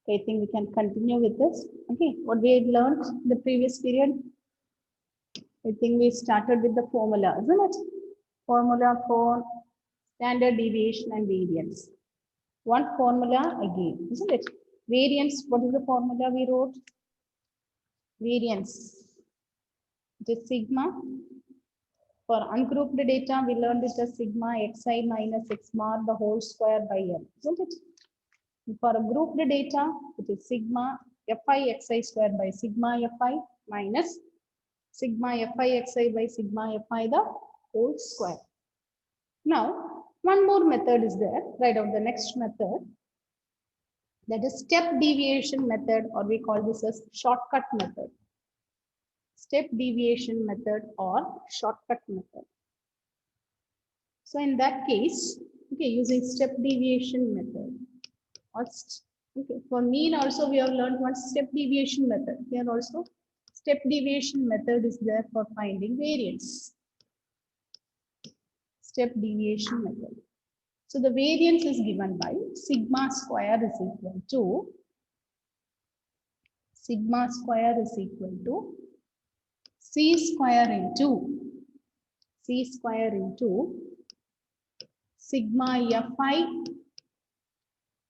I think we can continue with this. Okay, what we had learned in the previous period, I think we started with the formula, isn't it? Formula for standard deviation and variance. One formula again, isn't it? Variance, what is the formula we wrote? Variance, it is sigma. For ungrouped data, we learned it as sigma xi minus x bar the whole square by n, isn't it? For a grouped data, it is sigma fi xi square by sigma fi minus sigma fi xi by sigma fi the whole square. Now, one more method is there. Write out the next method. That is step deviation method, or we call this as shortcut method. Step deviation method or shortcut method. So in that case, okay, using step deviation method, or okay, for mean also we have learned one step deviation method. Here also step deviation method is there for finding variance. Step deviation method. So the variance is given by sigma square is equal to sigma square is equal to c square into sigma fi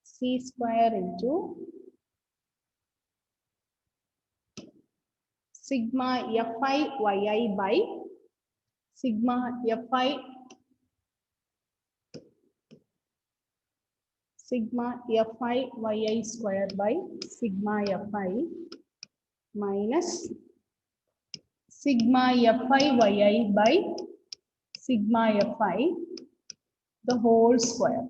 c square into sigma fi yi by sigma fi yi square by sigma fi minus sigma fi yi by sigma fi the whole square.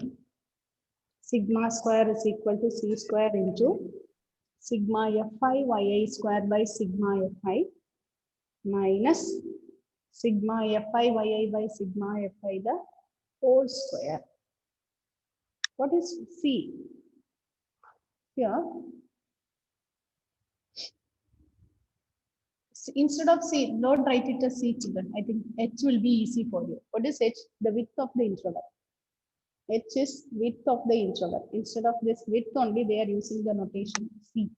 Sigma square is equal to c square into sigma fi yi square by sigma fi minus sigma fi yi by sigma fi the whole square. What is c? Here, instead of c, don't write it as c, children. I think h will be easy for you. What is h? The width of the interval. H is width of the interval. Instead of this width only, they are using the notation c.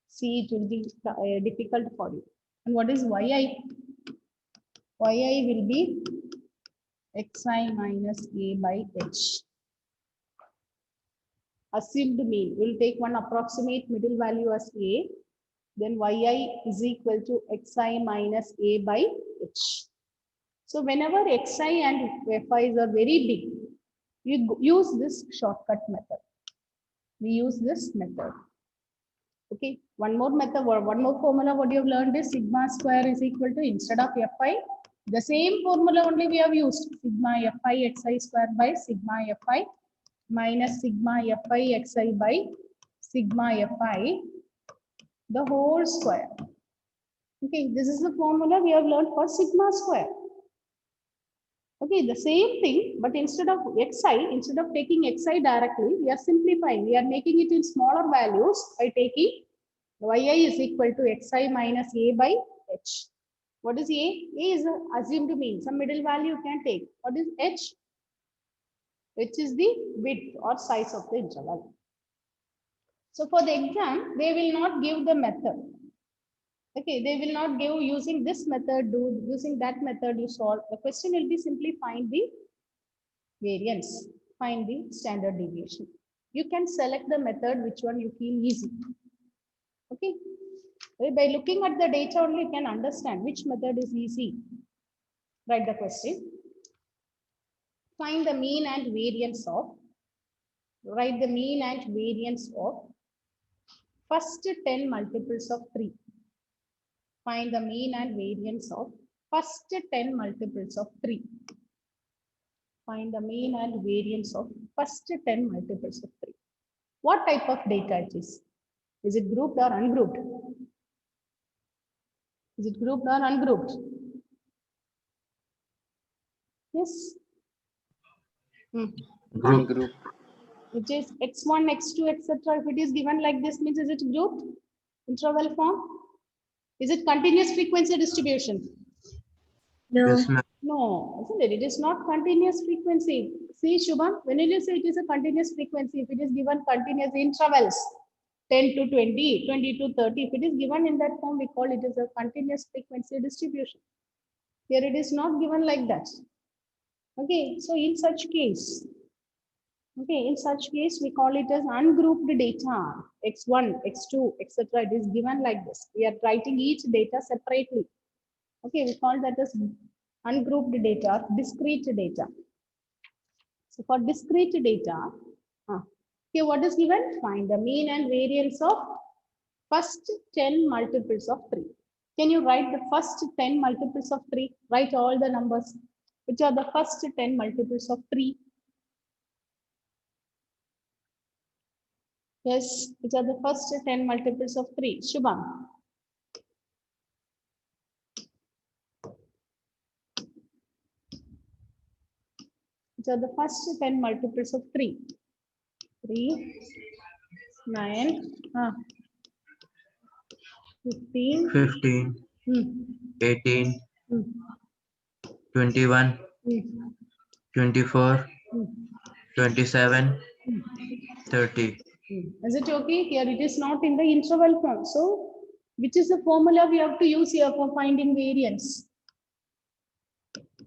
C, it will be difficult for you. And what is yi? Yi will be xi minus a by h. Assumed mean. We'll take one approximate middle value as a. Then yi is equal to xi minus a by h. So whenever xi and fi's are very big, you use this shortcut method. We use this method. Okay, one more method or one more formula what you have learned is sigma square is equal to, instead of fi, the same formula only we have used, sigma fi xi square by sigma fi minus sigma fi xi by sigma fi the whole square. Okay, this is the formula we have learned for sigma square. Okay, the same thing, but instead of xi, instead of taking xi directly, we are simplifying. We are making it in smaller values by taking yi is equal to xi minus a by h. What is a? A is assumed mean. Some middle value you can take. What is h? Which is the width or size of the interval. So for the exam, they will not give the method. Okay, they will not give using this method, using that method you solve. The question will be simply find the variance, find the standard deviation. You can select the method which one you feel easy. Okay, by looking at the data only you can understand which method is easy. Write the question. Find the mean and variance of, write the mean and variance of first 10 multiples of 3. Find the mean and variance of first 10 multiples of 3. Find the mean and variance of first 10 multiples of 3. What type of data it is? Is it grouped or ungrouped? Is it grouped or ungrouped? Yes. Group. It is x1, x2, etc. If it is given like this, means is it grouped? Interval form? Is it continuous frequency distribution? No. Yes, ma'am. No, isn't it? It is not continuous frequency. See, Shubham, when you say it is a continuous frequency, if it is given continuous intervals, 10 to 20, 20 to 30. If it is given in that form, we call it as a continuous frequency distribution. Here it is not given like that. Okay, so in such case, we call it as ungrouped data, x1, x2, etc. It is given like this. We are writing each data separately. Okay, we call that as ungrouped data, discrete data. So for discrete data, okay, what is given? Find the mean and variance of first 10 multiples of 3. Can you write the first 10 multiples of 3? Write all the numbers. Which are the first 10 multiples of 3? Yes, which are the first 10 multiples of 3? Shubham. Which are the first 10 multiples of 3? 3, 9, 15, 15, 18, 21, 24, 27, 30. Is it okay? Here it is not in the interval form. So, which is the formula we have to use here for finding variance?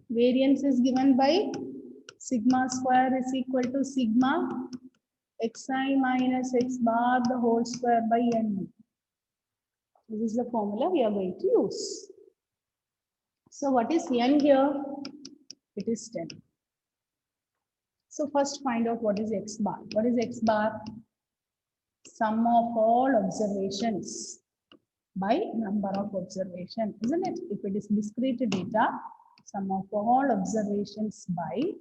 Variance is given by sigma square is equal to sigma xi minus x bar the whole square by n. This is the formula we are going to use. So what is n here? It is 10. So first find out what is x bar. What is x bar? Sum of all observations by number of observations, isn't it? If it is discrete data, sum of all observations by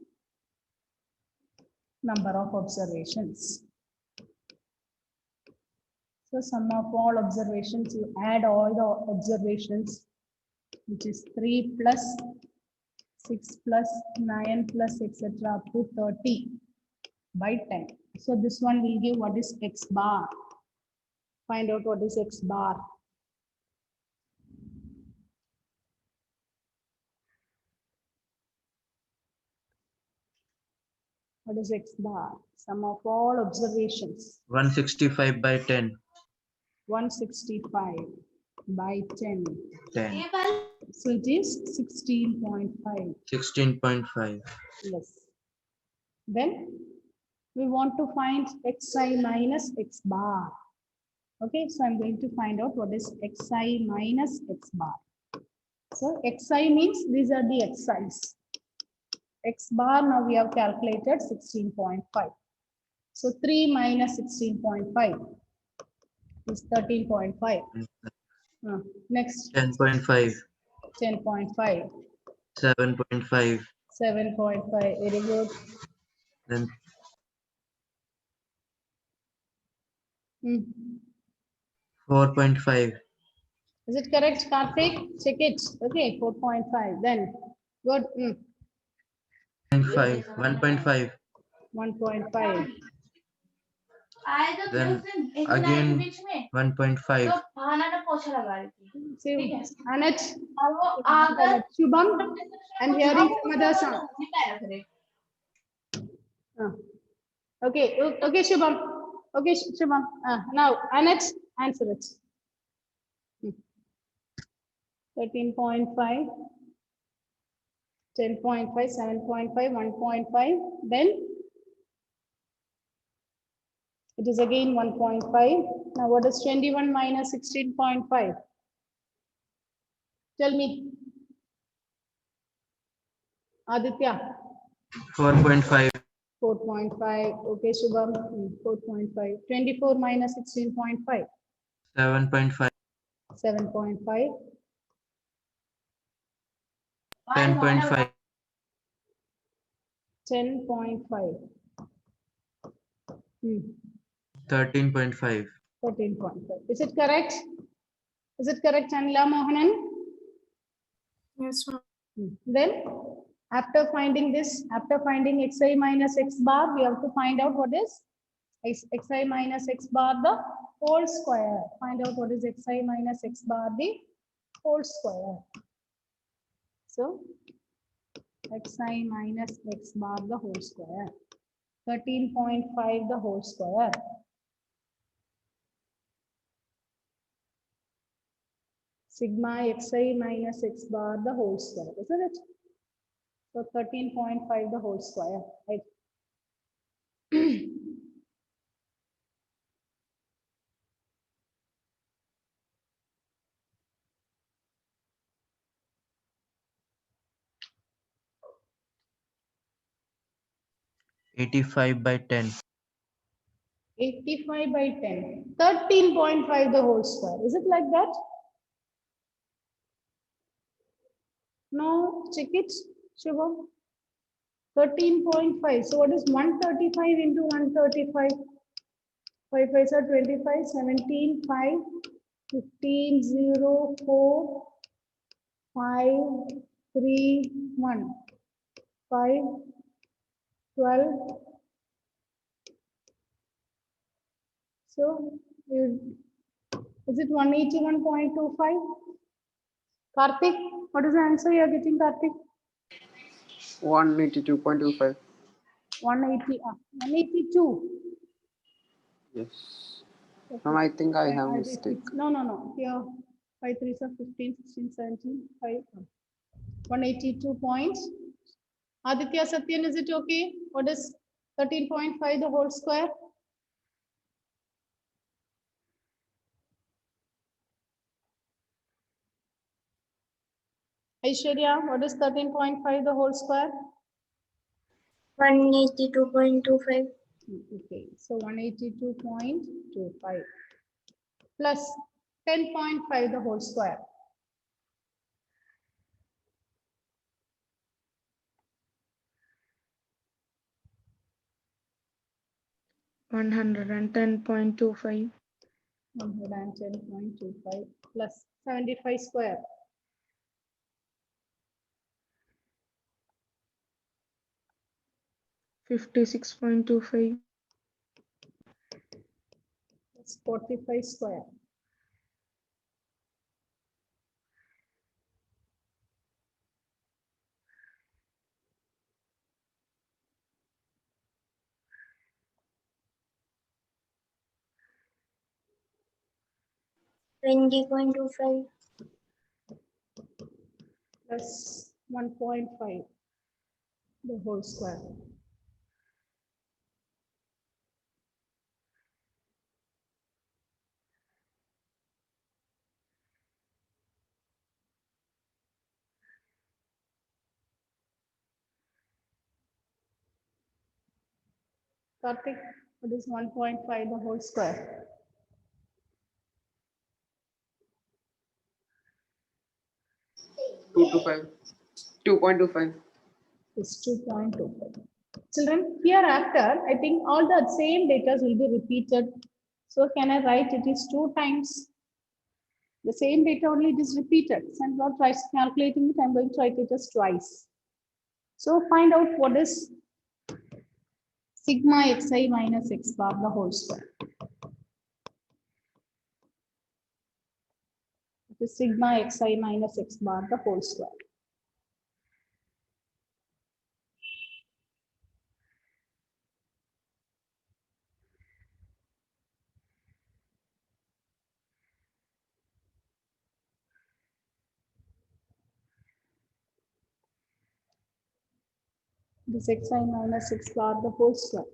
number of observations. So sum of all observations, you add all the observations, which is 3 plus 6 plus 9 plus etc. up to 30 by 10. So this one will give what is x bar. Find out what is x bar. What is x bar? Sum of all observations. 165 by 10. 165 by 10. 10. So it is 16.5. 16.5. Yes. Then we want to find xi minus x bar. Okay, so I'm going to find out what is xi minus x bar. So xi means these are the xi's. X bar now we have calculated 16.5. So 3 minus 16.5 is 13.5. Next 10.5. 10.5. 7.5. 7.5. Very good. Then 4.5. Is it correct, Karthik? Check it. Okay, 4.5. Then good. 1.5. 1.5. 1.5. Then again 1.5. See, Anat, Shubham, I'm hearing some other sound. Okay, okay, Shubham. Okay, Shubham. Now, Anat, answer it. 13.5, 10.5, 7.5, 1.5. Then it is again 1.5. Now, what is 21 minus 16.5? Tell me. Aditya. 4.5. 4.5. Okay, Shubham. 4.5. 24 minus 16.5. 7.5. 7.5. 10.5. 10.5. 13.5. 13.5. Is it correct? Is it correct, Anila Mohanan? Yes, ma'am. Then, after finding this, after finding xi minus x bar, we have to find out what is xi minus x bar the whole square. Find out what is xi minus x bar the whole square. So, xi minus x bar the whole square. 13.5 the whole square. sigma xi minus x bar the whole square, isn't it? So 13.5 the whole square, right? 85 by 10. 85 by 10. 13.5 the whole square. Is it like that? No, check it, Shubham. 13.5. So what is 135 into 135? 5 5 are 25, 17, 5, 15, 0, 4, 5, 3, 1, 5, 12. So is it 181.25? Karthik, what is the answer you are getting, Karthik? 182.25. 182. Yes. Okay. Ma'am, I think I have I mistake. No. Here, 5 3s are 15, 16, 17, 5. 182 points. Aditya Satyan, is it okay? What is 13.5 the whole square? Aishwarya, what is 13.5 the whole square? 182.25. Okay, so 182.25 plus 10.5 the whole square. 110.25. 110.25 plus 75 square. 56.25. That's 45 square. $20.25. Plus 1.5 the whole square. Karthik, what is 1.5 the whole square? Two to 5. 2.25. Is 2.25. Children, hereafter, I think all the same data will be repeated. So can I write it is 2 times the same data only it is repeated. So I'm not try calculating it, I'm going to write it as twice. So find out what is sigma xi minus x bar the whole square. It is sigma xi minus x bar the whole square. This xi minus x bar the whole square.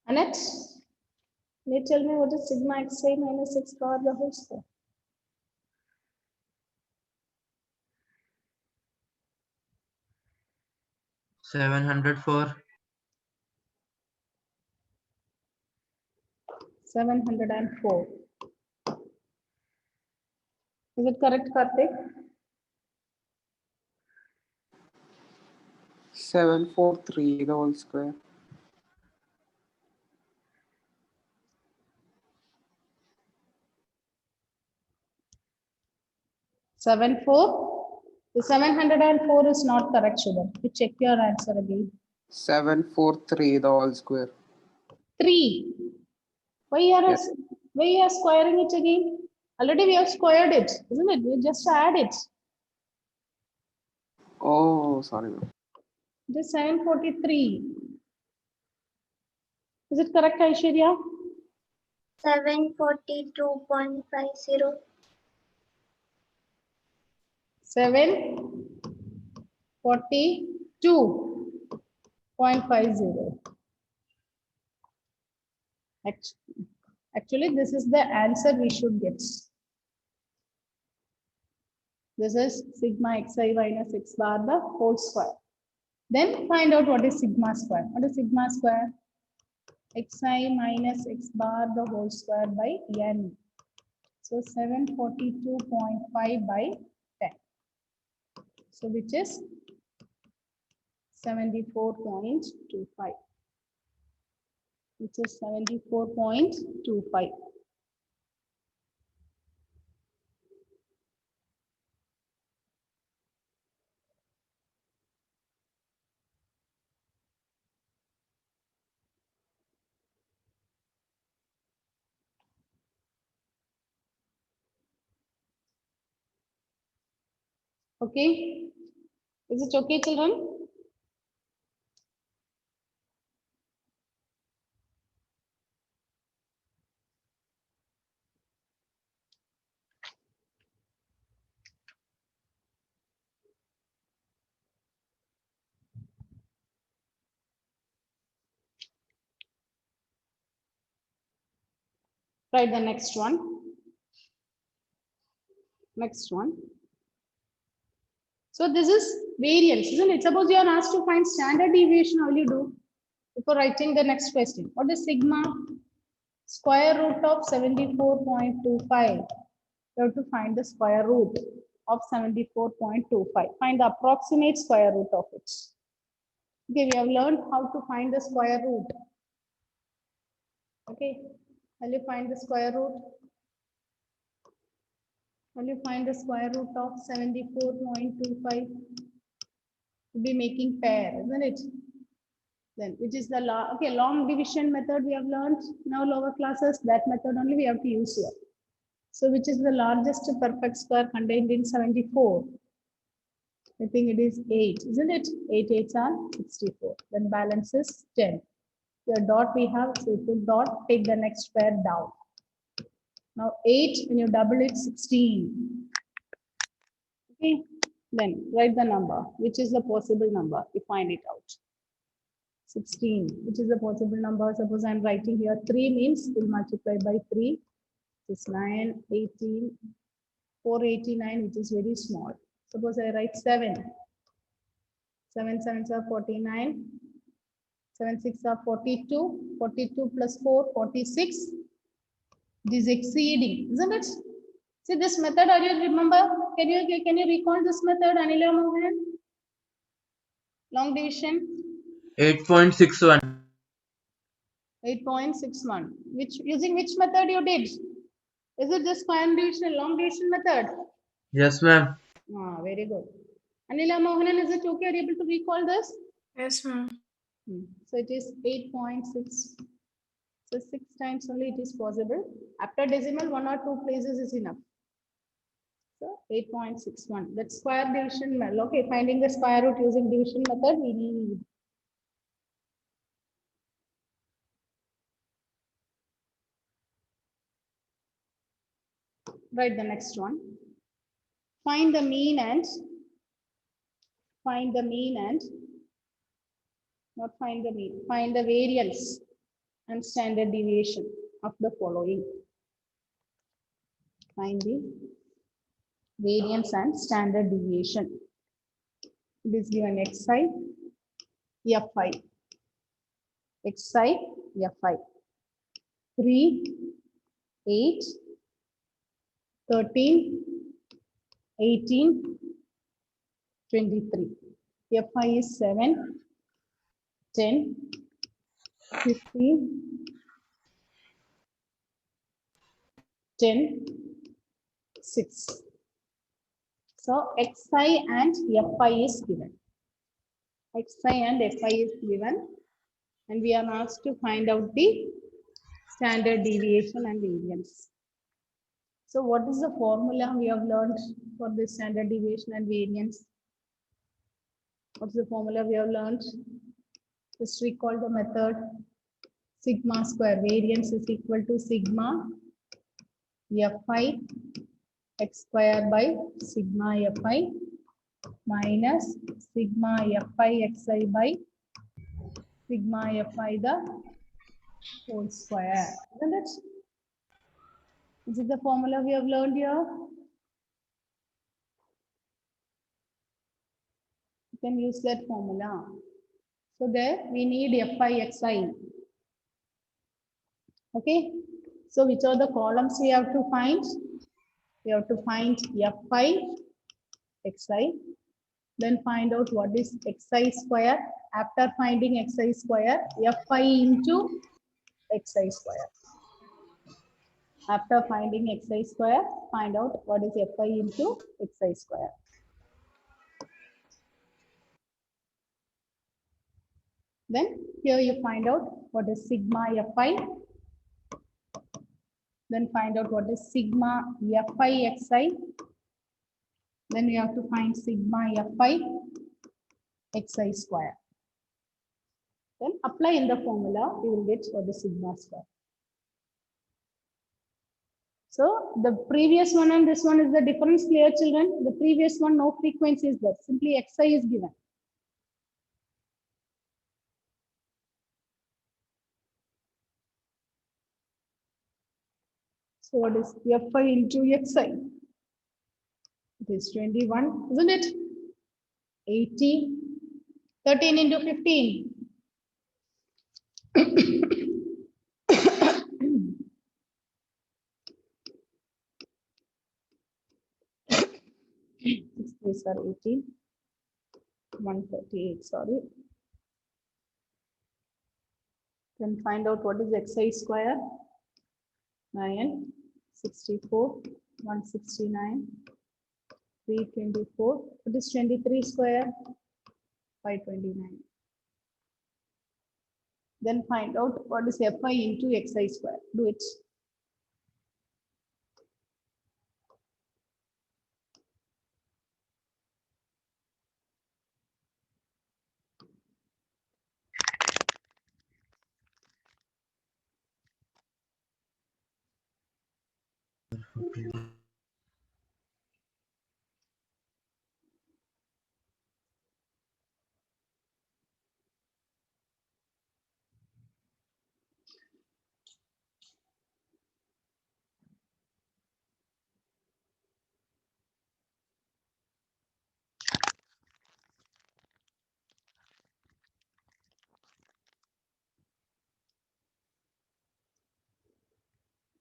Annette, can you tell me what is sigma xi minus x bar the whole square? 704. 704. Is it correct, Karthik? 743 the whole square. 74. The 704 is not correct, Shubham. You check your answer again. 743 the whole square. 3. Why you are Yes. why you are squaring it again? Already we have squared it, isn't it? We just add it. Oh, sorry, ma'am. It is 743. Is it correct, Aishwarya? 742.50. 742.50. Actually, this is the answer we should get. This is sigma xi minus x bar the whole square. Then find out what is sigma square. What is sigma square? Xi minus x bar the whole square by n. So 742.5 by 10. So which is 74.25. Which is 74.25. Okay. Is it okay, children? Try the next one. Next one. So this is variance, isn't it? Suppose you are asked to find standard deviation, how will you do? Before writing the next question. What is sigma? Square root of 74.25. You have to find the square root of 74.25. Find the approximate square root of it. Okay, we have learned how to find the square root. Okay, will you find the square root? Will you find the square root of 74.25? We'll be making pair, isn't it? Then, which is the long division method we have learned now lower classes. That method only we have to use here. So, which is the largest perfect square contained in 74? I think it is 8, isn't it? 8 8s are 64. Then balance is 10. Your dot we have, so you put dot, take the next pair down. Now 8, when you double it, 16. Okay, then write the number, which is the possible number, you find it out. 16, which is the possible number. Suppose I'm writing here 3 means we'll multiply by 3. It's 9, 18, 489, which is very small. Suppose I write 7. 7 sevens are 49. 7 6 are 42. 42 plus 4, 46. It is exceeding, isn't it? See this method, are you remember? Can you recall this method, Anila Mohan? Long division. 8.61. 8.61. Using which method you did? Is it the square division, long division method? Yes, ma'am. Ah, very good. Anila Mohanan, is it okay? Are you able to recall this? Yes, ma'am. So it is 8.6. So 6 times only it is possible. After decimal, 1 or 2 places is enough. So 8.61. That's square division method. Okay, finding the square root using division method we need. Write the next one. Find the mean and not find the mean. Find the variance and standard deviation of the following. Find the variance and standard deviation. It is given xi, fi, xi, fi. 3, 8, 13, 18, 23. Fi is 7, 10, 15, 10, 6. So xi and fi is given. Xi and fi is given, and we are asked to find out the standard deviation and variance. So what is the formula we have learned for this standard deviation and variance? What's the formula we have learned? Just recall the method. Sigma square variance is equal to sigma fi x square by sigma fi minus sigma fi xi by sigma fi the whole square. Isn't it? Is it the formula we have learned here? You can use that formula. So there we need fi xi. Okay. So which are the columns we have to find? We have to find fi xi. Then find out what is xi square. After finding xi square, fi into xi square. After finding xi square, find out what is fi into xi square. Then here you find out what is sigma fi. Then find out what is sigma fi xi. Then we have to find sigma fi xi square. Then apply in the formula, you will get what is sigma square. So the previous one and this one is the difference clear, children? The previous one, no frequency is there. Simply xi is given. So what is fi into xi? It is 21, isn't it? 80. 13 into 15. 6 3s are 18. 138, sorry. Then find out what is xi square. 9, 64, 169, 324. What is 23 square? 529. Then find out what is fi into xi square. Do it.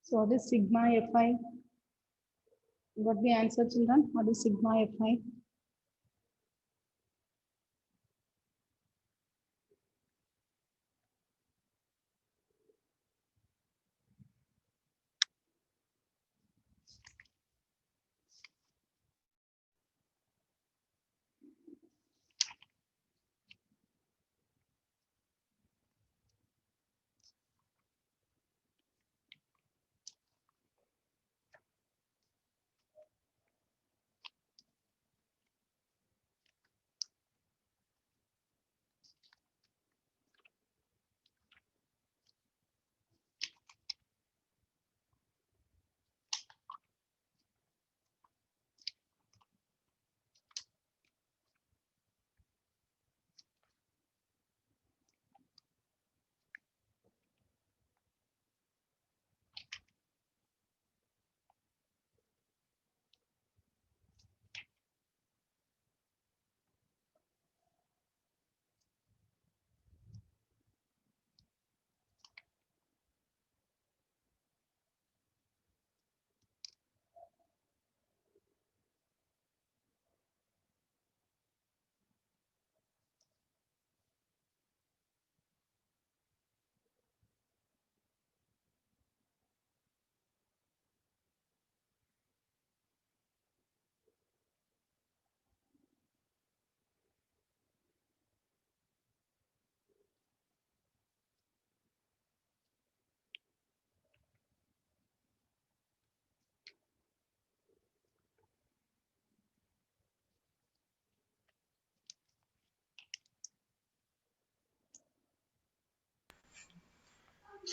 So what is sigma fi? Got the answer, children? What is sigma fi?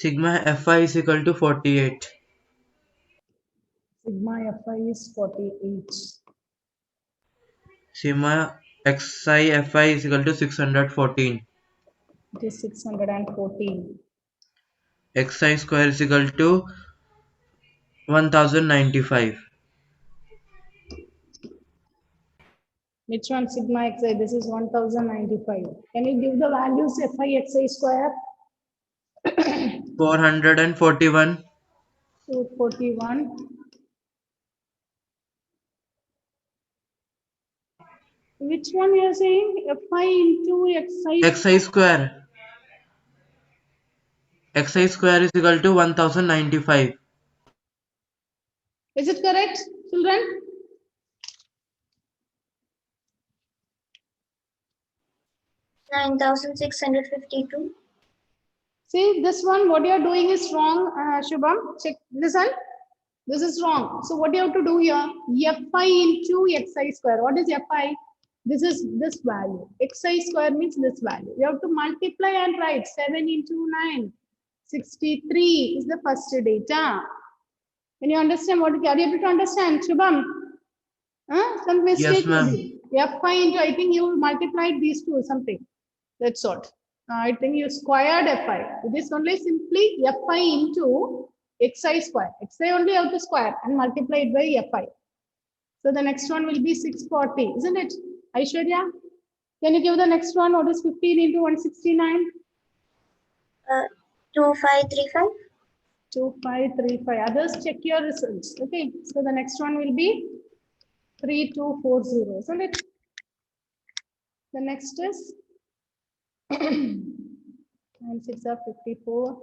Sigma Fi is equal to 48. Sigma Fi is 48. Sigma Xi Fi is equal to 614. It is 614. Xi square is equal to 1095. Which one? Sigma Xi. This is 1095. Can you give the values Fi Xi square? 441. 241. Which one you are saying? Fi into Xi? Xi square. Xi square is equal to 1095. Is it correct, children? Nine thousand 652. See, this one, what you are doing is wrong, Shubham. Check, listen. This is wrong. So what you have to do here? Fi into Xi square. What is Fi? This is this value. Xi square means this value. You have to multiply and write 7 into 9. 63 is the first data. Can you understand what are you able to understand, Shubham? Some mistake Yes, ma'am. Fi into, I think you multiplied these two or something. That's what. I think you squared Fi. It is only simply Fi into Xi square. Xi only have to square and multiply it by Fi. So the next one will be 640, isn't it? Aishwarya, can you give the next one? What is 15 into 169? 2535. 2535. Others, check your results. Okay. So the next one will be 3240, isn't it? The next is 9 6 are 54.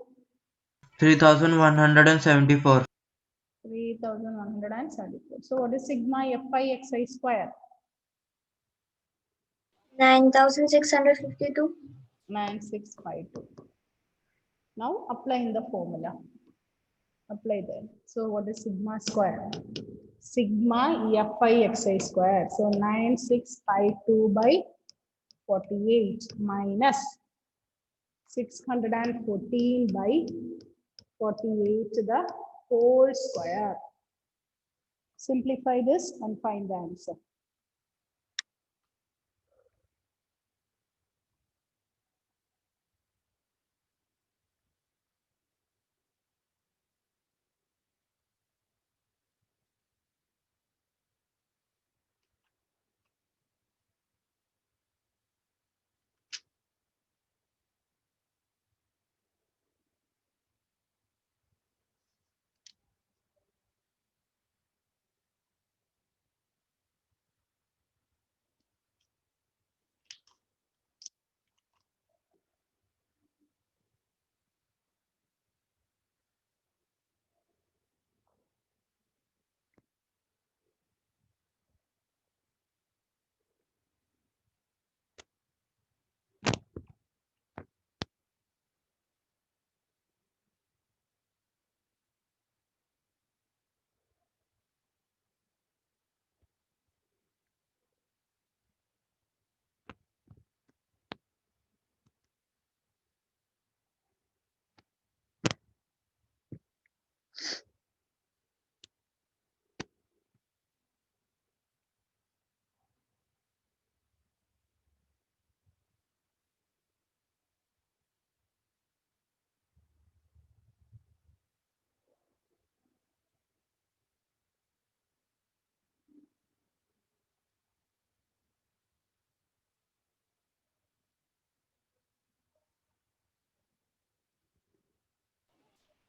3174. 3174. So what is sigma Fi Xi square? 9652. 9652. Now apply in the formula. Apply there. So what is sigma square? Sigma Fi Xi square. So 9652 by 48 minus 614 by 48 to the whole square. Simplify this and find the answer.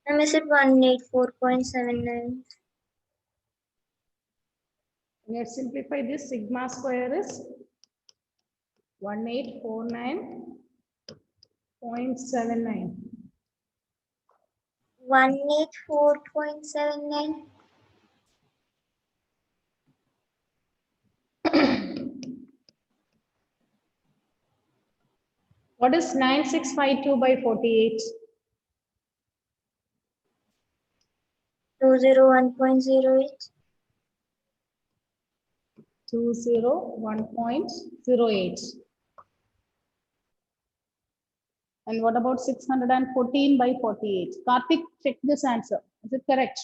I miss it 184.79. Let's simplify this. Sigma square is 1849.79. 184.79. What is 9652 by 48? 201.08. 201.08. And what about 614 by 48? Karthik, check this answer. Is it correct?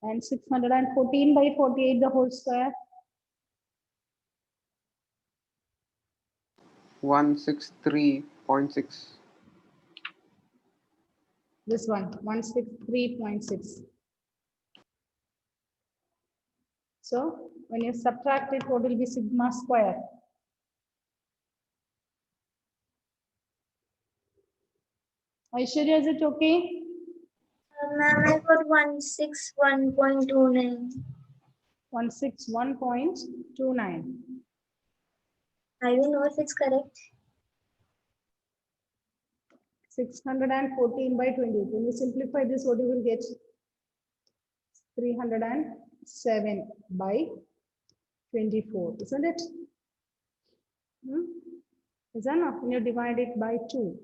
And 614 by 48 the whole square. 163.6. This one, 163.6. So when you subtract it, what will be sigma square? Aishwarya, is it okay? Ma'am, I got 161.29. 161.29. I don't know if it's correct. 614 by 20. When you simplify this, what you will get? 307 by 24, isn't it? Is that not? When you divide it by 2.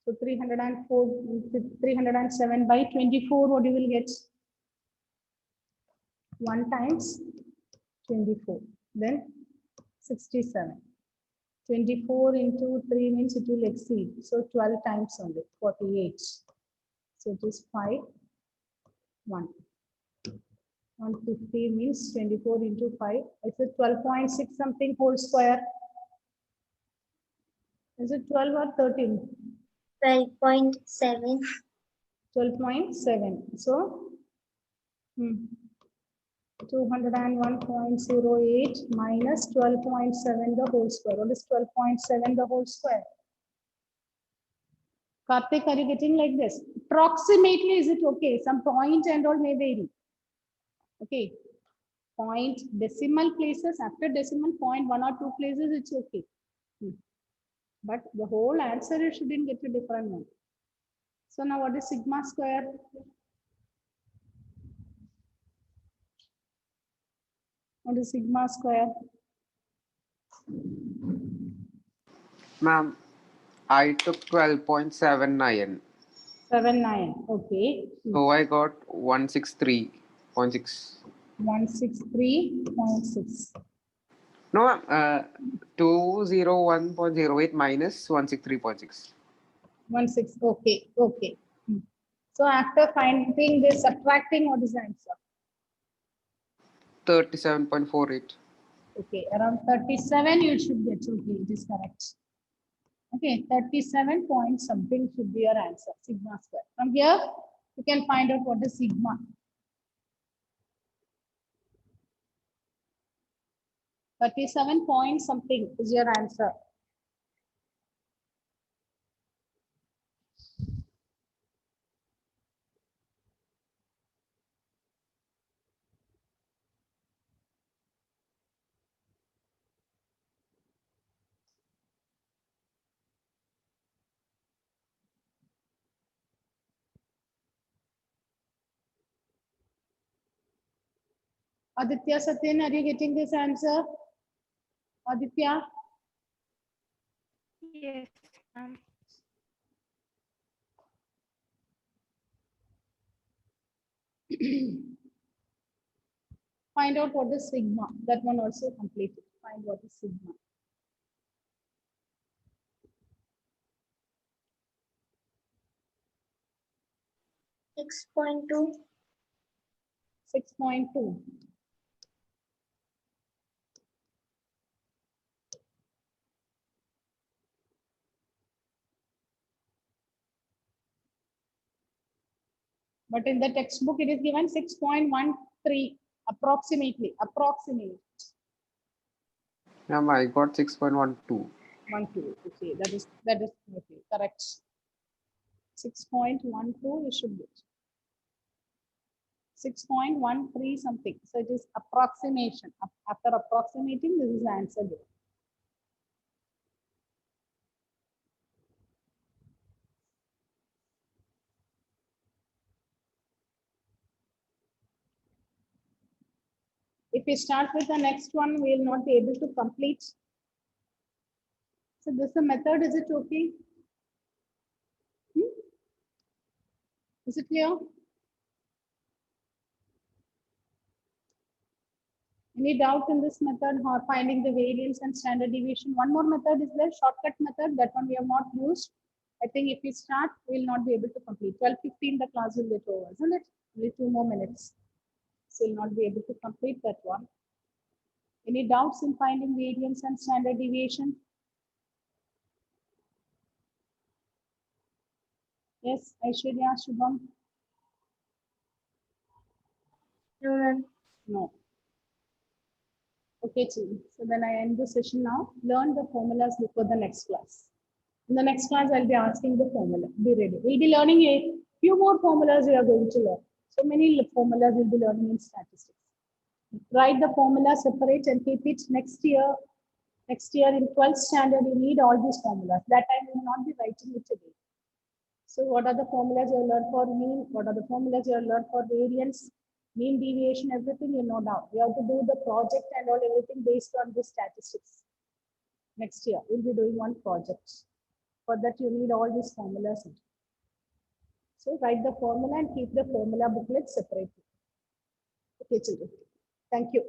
So 307 by 24, what you will get? 1 times 24, then 67. 24 into 3 means it will exceed. So 12 times only, 48. So it is 5, 1. 150 means 24 into 5. Is it 12.6 something whole square? Is it 12 or 13? 12.7. 12.7. So 201.08 minus 12.7 the whole square. What is 12.7 the whole square? Karthik, are you getting like this? Approximately, is it okay? Some point and all may vary. Okay. Point, decimal places, after decimal point, 1 or 2 places, it's okay. But the whole answer, you shouldn't get a different one. So now what is sigma square? What is sigma square? Ma'am, I took 12.79. 79. Okay. So I got 163.6. 163.6. No, 201.08 minus 163.6. 16. Okay. Okay. So after finding this, subtracting, what is the answer? 37.48. Okay. Around 37, you should get. Okay. It is correct. Okay. 37 point something should be your answer. Sigma square. From here, you can find out what is sigma. 37 point something is your answer. Aditya Satyan, are you getting this answer? Aditya? Yes, ma'am. Find out what is sigma. That one also completed. Find what is sigma. Six point two. 6.2. But in the textbook, it is given 6.13 approximately. Approximate. Ma'am, I got 6.12. 12. Okay, that is okay. Correct. 6.12 you should get. 6.13 something. So it is approximation. After approximating, this is the answer given. If we start with the next one, we will not be able to complete. So this is the method. Is it okay? Is it clear? Any doubt in this method or finding the variance and standard deviation? One more method is there, shortcut method. That one we have not used. I think if we start, we will not be able to complete. 12:15, the class will get over, isn't it? Only 2 more minutes. So we'll not be able to complete that one. Any doubts in finding variance and standard deviation? Yes, Aishwarya, Shubham? No, ma'am. No. Okay, children. So then I end the session now. Learn the formulas before the next class. In the next class, I'll be asking the formula. Be ready. We'll be learning a few more formulas we are going to learn. So many formulas we'll be learning in statistics. Write the formula separate and keep it next year. Next year in 12th standard, you need all these formulas. That time you will not be writing it today. So what are the formulas you learn for mean? What are the formulas you learn for variance, mean deviation, everything you know now. You have to do the project and all everything based on the statistics. Next year, we'll be doing one project. For that, you need all these formulas. So write the formula and keep the formula booklet separately. Okay, children. Thank you.